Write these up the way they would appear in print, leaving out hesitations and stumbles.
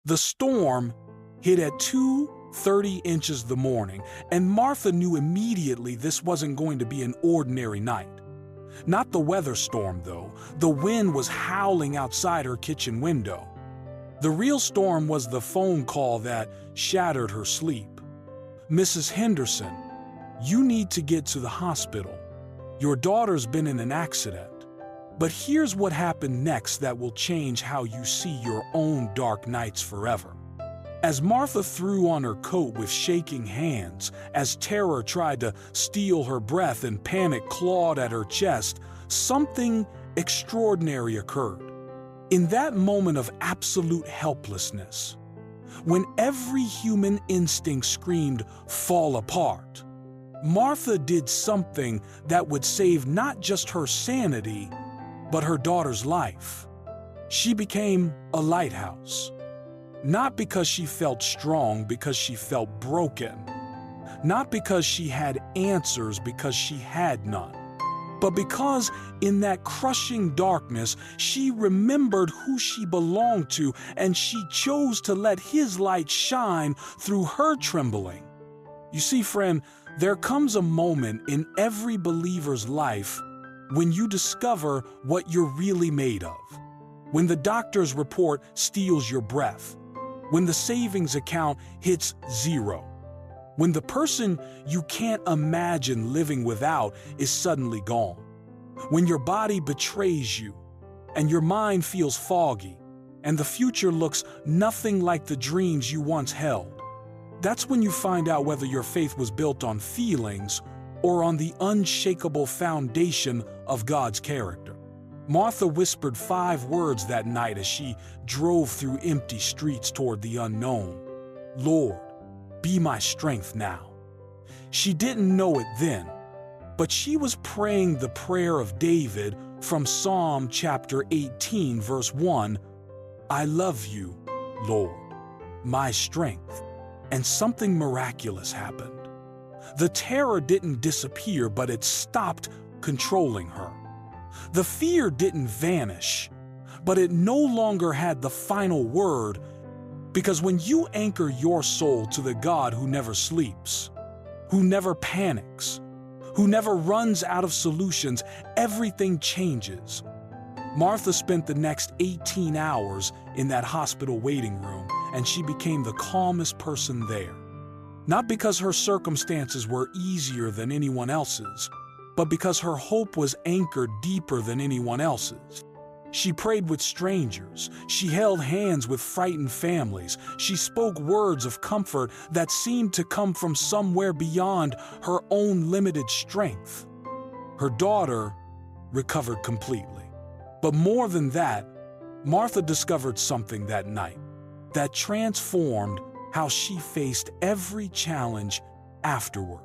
The storm hit at 2:30 inches the morning, and Martha knew immediately this wasn't going to be an ordinary night. Not the weather storm, though. The wind was howling outside her kitchen window. The real storm was the phone call that shattered her sleep. "Mrs. Henderson, you need to get to the hospital. Your daughter's been in an accident." But here's what happened next that will change how you see your own dark nights forever. As Martha threw on her coat with shaking hands, as terror tried to steal her breath and panic clawed at her chest, something extraordinary occurred. In that moment of absolute helplessness, when every human instinct screamed, "Fall apart," Martha did something that would save not just her sanity, but her daughter's life. She became a lighthouse. Not because she felt strong, because she felt broken. Not because she had answers, because she had none. But because in that crushing darkness, she remembered who she belonged to, and she chose to let His light shine through her trembling. You see, friend, there comes a moment in every believer's life when you discover what you're really made of. When the doctor's report steals your breath. When the savings account hits zero. When the person you can't imagine living without is suddenly gone. When your body betrays you and your mind feels foggy and the future looks nothing like the dreams you once held. That's when you find out whether your faith was built on feelings or on the unshakable foundation of God's character. Martha whispered 5 words that night as she drove through empty streets toward the unknown. "Lord, be my strength now." She didn't know it then, but she was praying the prayer of David from Psalm chapter 18, verse 1, "I love you, Lord, my strength." And something miraculous happened. The terror didn't disappear, but it stopped controlling her. The fear didn't vanish, but it no longer had the final word, because when you anchor your soul to the God who never sleeps, who never panics, who never runs out of solutions, everything changes. Martha spent the next 18 hours in that hospital waiting room, and she became the calmest person there. Not because her circumstances were easier than anyone else's, but because her hope was anchored deeper than anyone else's. She prayed with strangers. She held hands with frightened families. She spoke words of comfort that seemed to come from somewhere beyond her own limited strength. Her daughter recovered completely. But more than that, Martha discovered something that night that transformed how she faced every challenge afterward.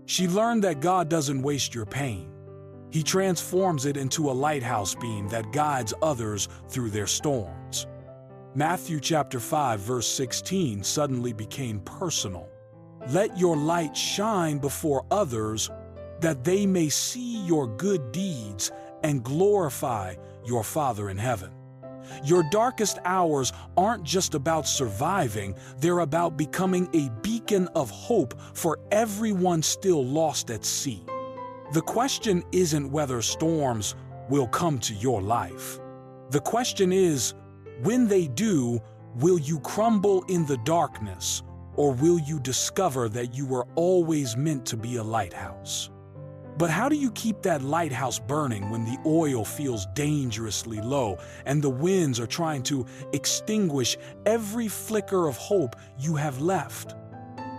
She learned that God doesn't waste your pain. He transforms it into a lighthouse beam that guides others through their storms. Matthew chapter 5, verse 16 suddenly became personal. "Let your light shine before others, that they may see your good deeds and glorify your Father in heaven." Your darkest hours aren't just about surviving, they're about becoming a beacon of hope for everyone still lost at sea. The question isn't whether storms will come to your life. The question is, when they do, will you crumble in the darkness, or will you discover that you were always meant to be a lighthouse? But how do you keep that lighthouse burning when the oil feels dangerously low and the winds are trying to extinguish every flicker of hope you have left?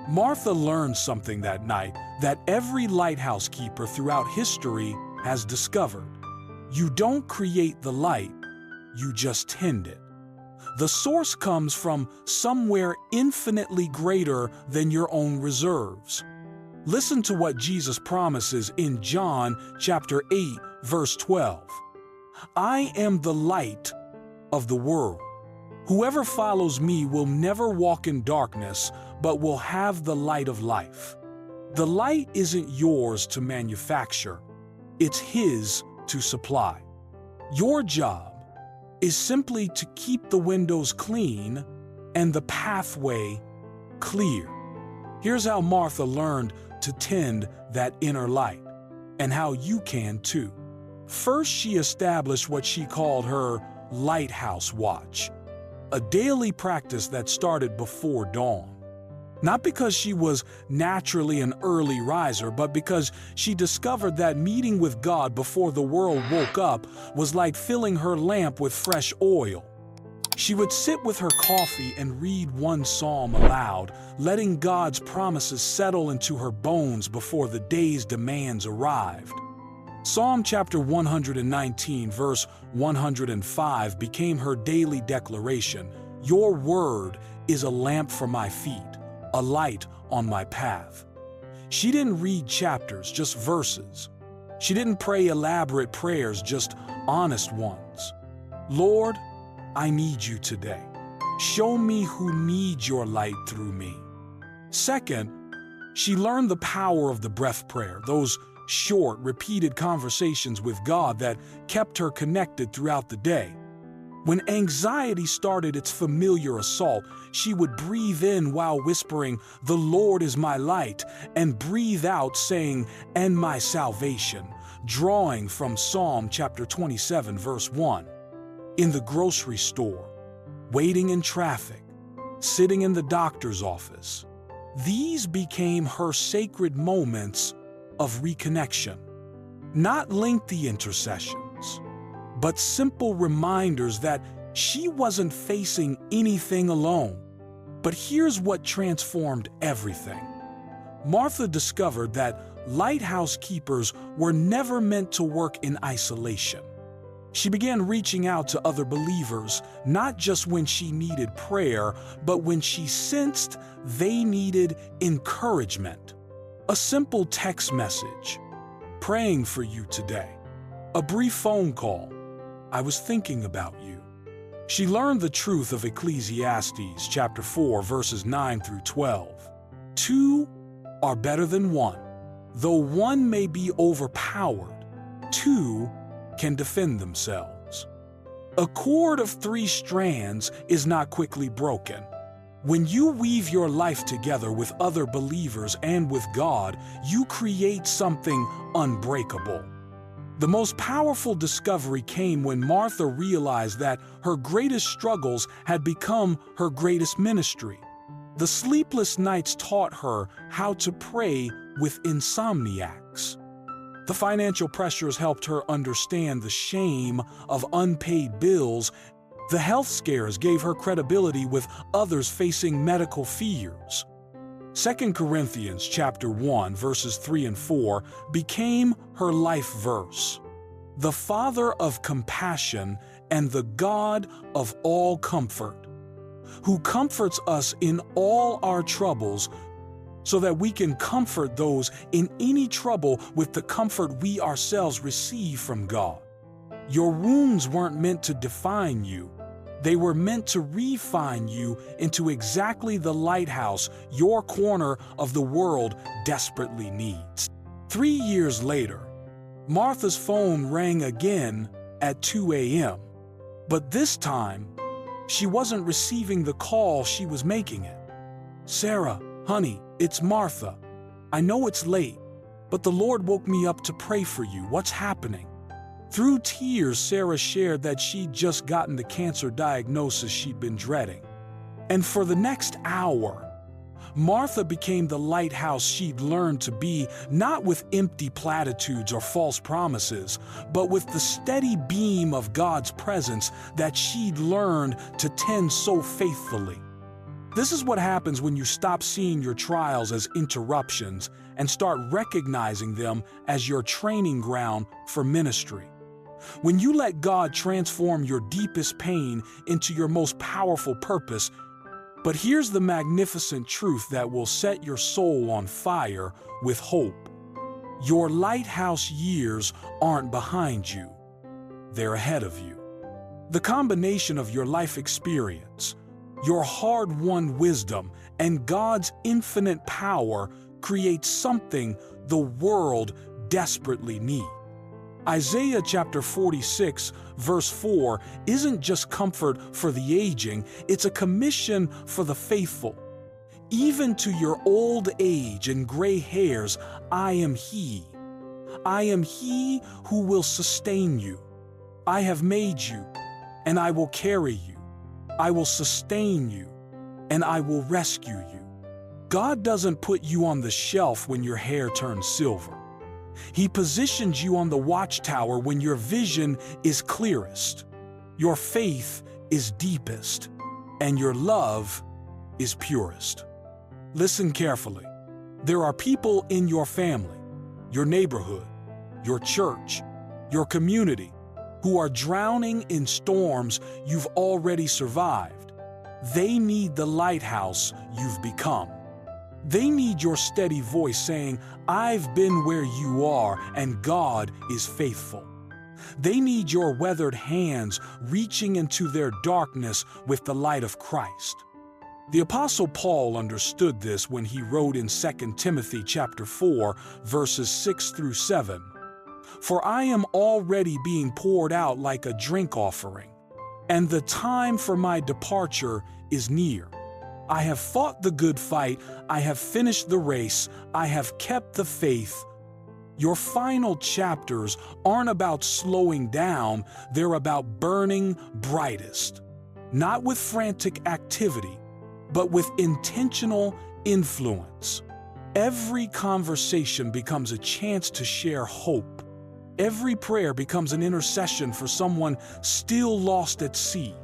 Martha learned something that night that every lighthouse keeper throughout history has discovered. You don't create the light, you just tend it. The source comes from somewhere infinitely greater than your own reserves. Listen to what Jesus promises in John chapter 8, verse 12. "I am the light of the world. Whoever follows me will never walk in darkness, but will have the light of life." The light isn't yours to manufacture. It's His to supply. Your job is simply to keep the windows clean and the pathway clear. Here's how Martha learned to tend that inner light, and how you can too. First, she established what she called her lighthouse watch, a daily practice that started before dawn. Not because she was naturally an early riser, but because she discovered that meeting with God before the world woke up was like filling her lamp with fresh oil. She would sit with her coffee and read one psalm aloud, letting God's promises settle into her bones before the day's demands arrived. Psalm chapter 119, verse 105 became her daily declaration. Your word is a lamp for my feet, a light on my path. She didn't read chapters, just verses. She didn't pray elaborate prayers, just honest ones. Lord, I need you today. Show me who needs your light through me. Second, she learned the power of the breath prayer, those short, repeated conversations with God that kept her connected throughout the day. When anxiety started its familiar assault, she would breathe in while whispering, "The Lord is my light," and breathe out saying, "And my salvation," drawing from Psalm chapter 27, verse 1. In the grocery store, waiting in traffic, sitting in the doctor's office, these became her sacred moments of reconnection. Not lengthy intercessions, but simple reminders that she wasn't facing anything alone. But here's what transformed everything. Martha discovered that lighthouse keepers were never meant to work in isolation. She began reaching out to other believers, not just when she needed prayer, but when she sensed they needed encouragement. A simple text message, "Praying for you today." A brief phone call, "I was thinking about you." She learned the truth of Ecclesiastes chapter 4, verses 9 through 12. Two are better than one. Though one may be overpowered, two can defend themselves. A cord of 3 strands is not quickly broken. When you weave your life together with other believers and with God, you create something unbreakable. The most powerful discovery came when Martha realized that her greatest struggles had become her greatest ministry. The sleepless nights taught her how to pray with insomniacs. The financial pressures helped her understand the shame of unpaid bills. The health scares gave her credibility with others facing medical fears. 2 Corinthians chapter 1, verses 3 and 4 became her life verse. The Father of compassion and the God of all comfort, who comforts us in all our troubles, so that we can comfort those in any trouble with the comfort we ourselves receive from God. Your wounds weren't meant to define you. They were meant to refine you into exactly the lighthouse your corner of the world desperately needs. 3 years later, Martha's phone rang again at 2 a.m. But this time, she wasn't receiving the call, she was making it. "Sarah, honey, it's Martha. I know it's late, but the Lord woke me up to pray for you. What's happening?" Through tears, Sarah shared that she'd just gotten the cancer diagnosis she'd been dreading. And for the next hour, Martha became the lighthouse she'd learned to be, not with empty platitudes or false promises, but with the steady beam of God's presence that she'd learned to tend so faithfully. This is what happens when you stop seeing your trials as interruptions and start recognizing them as your training ground for ministry. When you let God transform your deepest pain into your most powerful purpose. But here's the magnificent truth that will set your soul on fire with hope. Your lighthouse years aren't behind you. They're ahead of you. The combination of your life experience, your hard-won wisdom, and God's infinite power creates something the world desperately needs. Isaiah chapter 46, verse 4 isn't just comfort for the aging, it's a commission for the faithful. Even to your old age and gray hairs, I am He. I am He who will sustain you. I have made you, and I will carry you. I will sustain you, and I will rescue you. God doesn't put you on the shelf when your hair turns silver. He positions you on the watchtower when your vision is clearest, your faith is deepest, and your love is purest. Listen carefully. There are people in your family, your neighborhood, your church, your community, who are drowning in storms you've already survived. They need the lighthouse you've become. They need your steady voice saying, I've been where you are, and God is faithful. They need your weathered hands reaching into their darkness with the light of Christ. The Apostle Paul understood this when he wrote in 2 Timothy chapter 4, verses 6 through 7. For I am already being poured out like a drink offering, and the time for my departure is near. I have fought the good fight, I have finished the race, I have kept the faith. Your final chapters aren't about slowing down, they're about burning brightest. Not with frantic activity, but with intentional influence. Every conversation becomes a chance to share hope. Every prayer becomes an intercession for someone still lost at sea.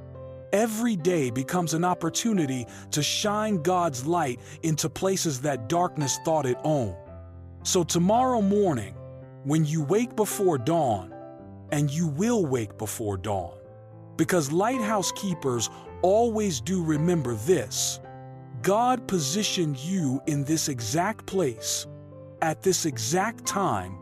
Every day becomes an opportunity to shine God's light into places that darkness thought it owned. So tomorrow morning, when you wake before dawn, and you will wake before dawn, because lighthouse keepers always do remember this: God positioned you in this exact place, at this exact time,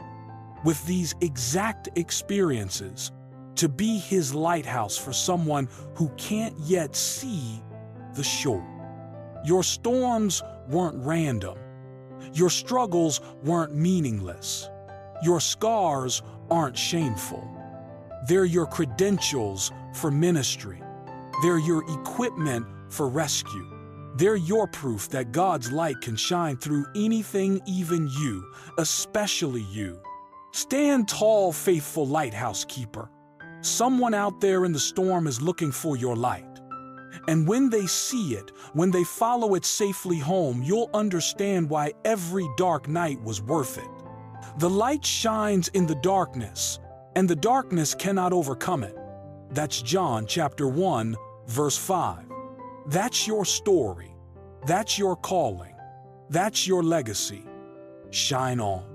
with these exact experiences, to be His lighthouse for someone who can't yet see the shore. Your storms weren't random. Your struggles weren't meaningless. Your scars aren't shameful. They're your credentials for ministry. They're your equipment for rescue. They're your proof that God's light can shine through anything, even you, especially you. Stand tall, faithful lighthouse keeper. Someone out there in the storm is looking for your light. And when they see it, when they follow it safely home, you'll understand why every dark night was worth it. The light shines in the darkness, and the darkness cannot overcome it. That's John chapter 1, verse 5. That's your story. That's your calling. That's your legacy. Shine on.